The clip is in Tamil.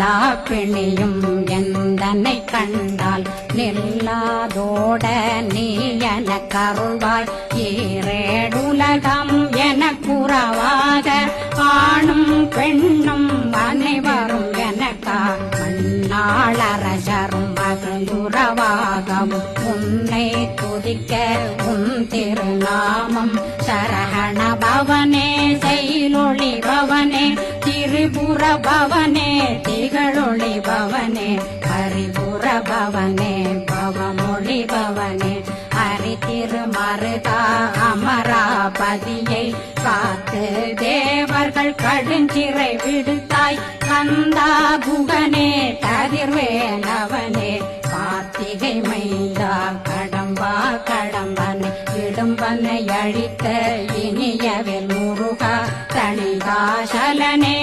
எல்லா பிணியும் எந்தனை கண்டால் நில்லாதோட நீ எனக்கருள்வாய் ஈரேடுலகம் எனக்குறவாக ஆணும் பெண்ணும் அனைவரும் எனக்கா மண்ணாளரசரும் மகிழ்ந்துறவாகவும் உன்னை துதிக்க உன் திருநாமம் சரஹண பவனே செயலொளி பவனே திரிபுர பவனே திகழொளி பவனே ஹரிபுர பவனே பவமொழி பவனே ஹரி திருமருதா அமராபதியை காத்து தேவர்கள் கடுஞ்சிறை விடுத்தாய் கந்தா குகனே கதிர்வேலவனே கார்த்திகை மைந்தா கடம்பா கடம்பனை இடும்பனை அழித்த இனியவில் முருகா தணிகாசலனே